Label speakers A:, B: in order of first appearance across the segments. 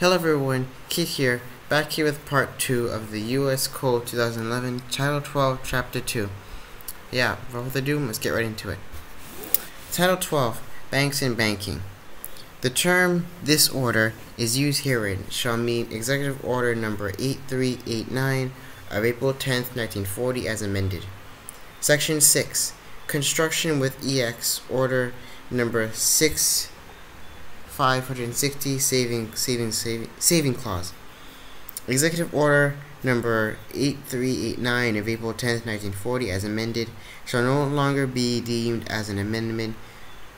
A: Hello everyone, Keith here, back here with part 2 of the U.S. Code 2011, Title 12, Chapter 2. Without further ado, let's get right into it. Title 12, Banks and Banking. The term, this order, is used herein shall mean Executive Order Number 8389 of April 10th, 1940 as amended. Section 6, Construction with EX Order Number 560 saving clause. Executive Order Number 8389 of April 10th, 1940 as amended shall no longer be deemed as an amendment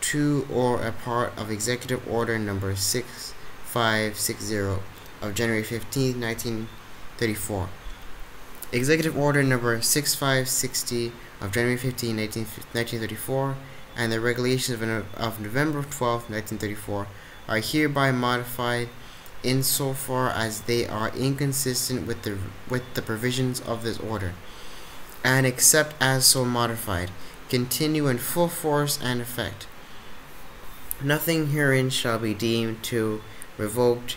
A: to or a part of Executive Order Number 6560 of January 15th, 1934. Executive Order Number 6560 of January 15, 1934 and the regulations of November 12, 1934 are hereby modified insofar as they are inconsistent with the provisions of this order, and except as so modified, continue in full force and effect. Nothing herein shall be deemed to revoke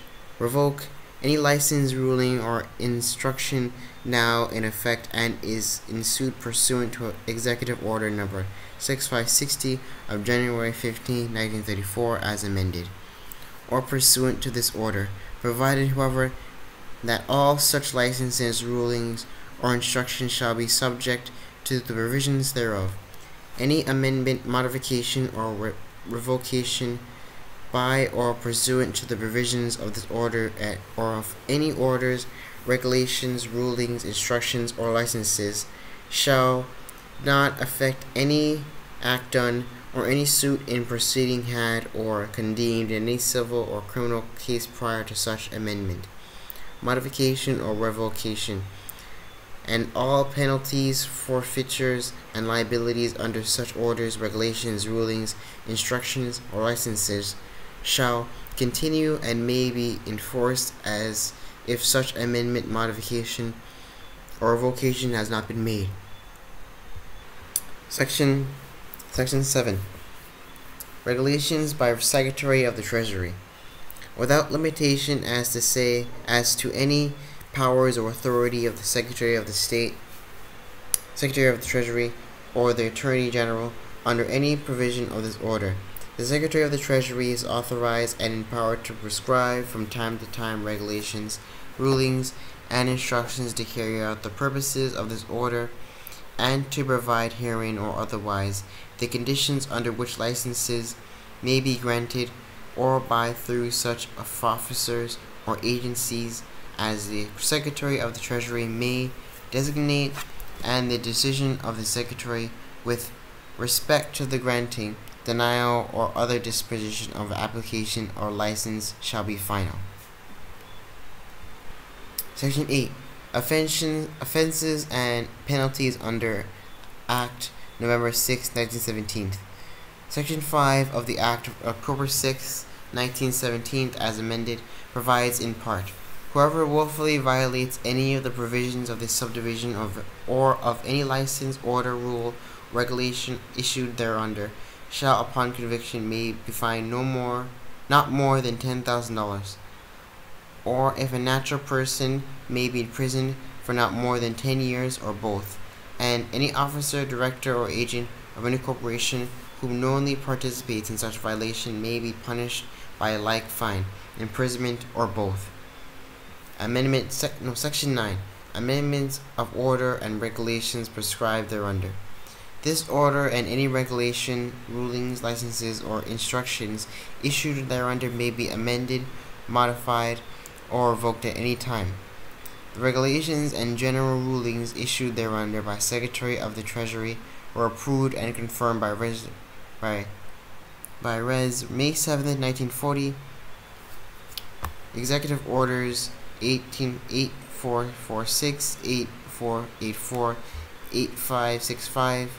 A: any license, ruling, or instruction now in effect and is ensued pursuant to Executive Order Number 6560 of January 15, 1934 as amended, or pursuant to this order, provided, however, that all such licenses, rulings, or instructions shall be subject to the provisions thereof. Any amendment, modification, or revocation by or pursuant to the provisions of this order or of any orders, regulations, rulings, instructions, or licenses shall not affect any act done or any suit in proceeding had or condemned in any civil or criminal case prior to such amendment, modification, or revocation, and all penalties, forfeitures, and liabilities under such orders, regulations, rulings, instructions, or licenses shall continue and may be enforced as if such amendment, modification, or revocation has not been made. Section 7. Regulations by Secretary of the Treasury. Without limitation as to any powers or authority of the Secretary of the State, Secretary of the Treasury, or the Attorney General under any provision of this order, the Secretary of the Treasury is authorized and empowered to prescribe from time to time regulations, rulings, and instructions to carry out the purposes of this order, and to provide herein or otherwise the conditions under which licenses may be granted or by through such officers or agencies as the Secretary of the Treasury may designate, and the decision of the Secretary with respect to the granting, denial, or other disposition of application or license shall be final. Section 8. Offenses and penalties under Act November 6, 1917. Section 5 of the Act of October 6, 1917 as amended provides in part, whoever willfully violates any of the provisions of this subdivision or of any license, order, rule, regulation issued thereunder shall upon conviction may be fined not more than $10,000, or if a natural person may be imprisoned for not more than 10 years or both, and any officer, director, or agent of any corporation who knowingly participates in such violation may be punished by a like fine, imprisonment, or both. Section 9. Amendments of order and regulations prescribed thereunder. This order and any regulation, rulings, licenses, or instructions issued thereunder may be amended, modified, or revoked at any time. The regulations and general rulings issued thereunder by Secretary of the Treasury were approved and confirmed by Res. May 7, 1940. Executive Orders 8446, 8484, 8565,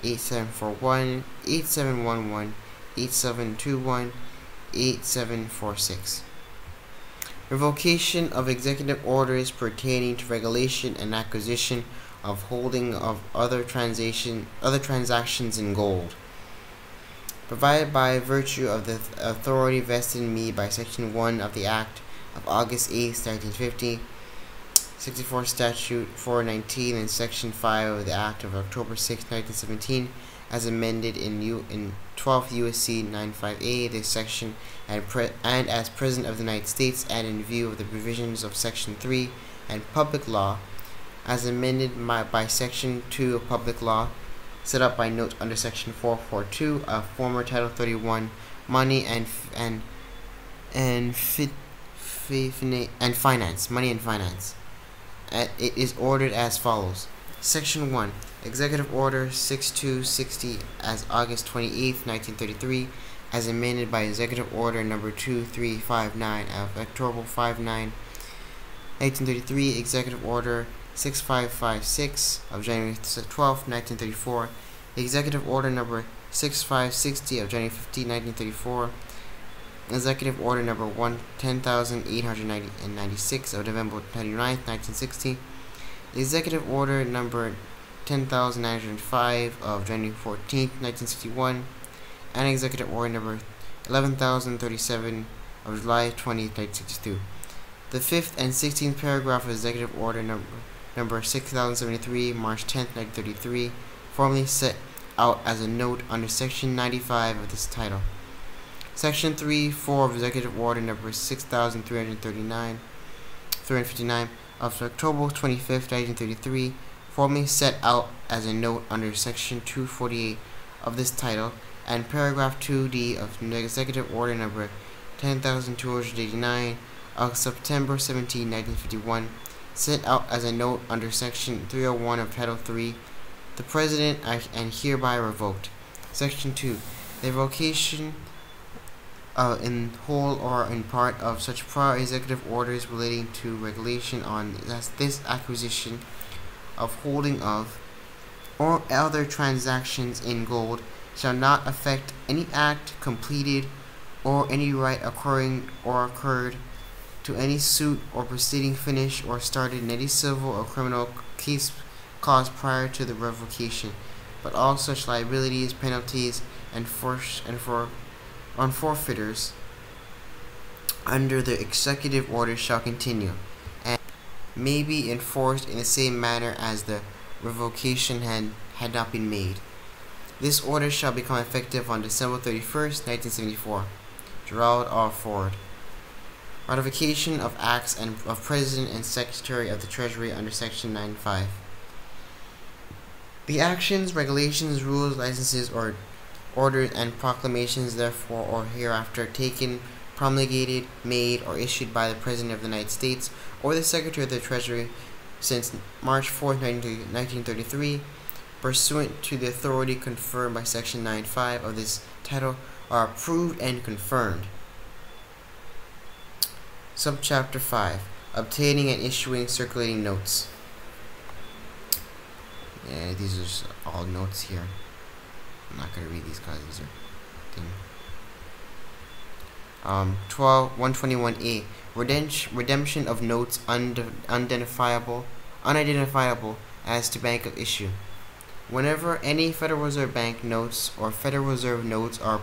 A: 8741, 8711, 8721, 8746. Revocation of executive orders pertaining to regulation and acquisition of holding of other transactions in gold. provided by virtue of the authority vested in me by Section 1 of the Act of August 8, 1950, 64 Statute 419, and Section 5 of the Act of October 6, 1917, as amended in 12 U.S.C. 95A, this section, and as President of the United States, and in view of the provisions of Section 3 and Public Law, as amended by Section 2 of Public Law, set up by note under Section 442 of former Title 31, Money and Finance, Money and Finance. It is ordered as follows. Section 1. Executive Order 6260 as August 28, 1933, as amended by Executive Order Number 2359 of October 59, 1933, Executive Order 6556 of January 12, 1934, Executive Order Number 6560 of January 15, 1934, Executive Order Number 10896 of November 29, 1960, Executive Order Number 10905 of January 14, 1961, and Executive Order Number 11037 of July 20, 1962. The 5th and 16th paragraph of Executive Order Number 6073, March 10, 1933, formally set out as a note under Section 95 of this title. Section 3.4 of Executive Order Number 6359 of October 25, 1933, formally set out as a note under Section 248 of this title, and Paragraph 2D of Executive Order Number 10289 of September 17, 1951, set out as a note under Section 301 of Title 3, the President and hereby revoked. Section 2. The revocation in whole or in part of such prior executive orders relating to regulation on this acquisition of holding of or other transactions in gold shall not affect any act completed or any right occurring or occurred to any suit or proceeding finished or started in any civil or criminal case caused prior to the revocation, but all such liabilities, penalties, and forfeitures under the executive order shall continue, and may be enforced in the same manner as the revocation had not been made. This order shall become effective on December 31st, 1974. Gerald R. Ford. Ratification of acts of President and Secretary of the Treasury under Section 95. The actions, regulations, rules, licenses, or orders and proclamations therefore or hereafter taken, promulgated, made, or issued by the President of the United States or the Secretary of the Treasury since March 4, 1933, pursuant to the authority conferred by Section 95 of this title, are approved and confirmed. Subchapter 5. Obtaining and issuing circulating notes. Yeah, these are all notes here. I'm not going to read these guys. These are 121A. Redemption of notes unidentifiable as to bank of issue. Whenever any Federal Reserve Bank notes or Federal Reserve notes are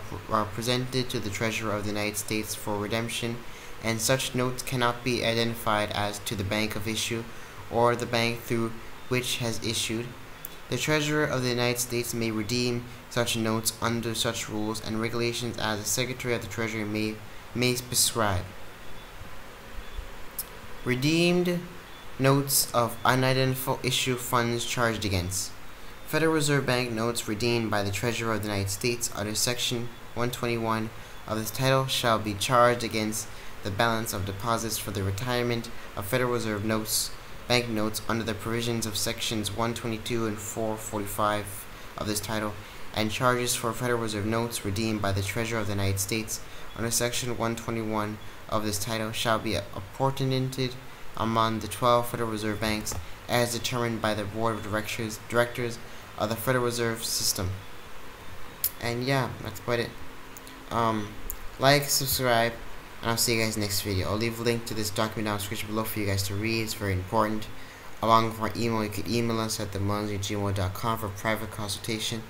A: presented to the Treasurer of the United States for redemption, and such notes cannot be identified as to the bank of issue or the bank through which has issued, the Treasurer of the United States may redeem such notes under such rules and regulations as the Secretary of the Treasury may prescribe. Redeemed notes of unidentifiable issue funds charged against. Federal Reserve Bank notes redeemed by the Treasurer of the United States under Section 121 of this title shall be charged against the balance of deposits for the retirement of Federal Reserve bank notes under the provisions of Sections 122 and 445 of this title, and charges for Federal Reserve notes redeemed by the Treasurer of the United States under Section 121 of this title shall be apportioned among the 12 Federal Reserve banks as determined by the Board of Directors of the Federal Reserve System. And yeah, that's about it. Like, subscribe, and I'll see you guys next video. I'll leave a link to this document down in the description below for you guys to read. It's very important. Along with our email, you can email us at themunzy@gmail.com for private consultation.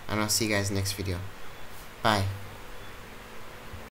A: And I'll see you guys next video. Bye.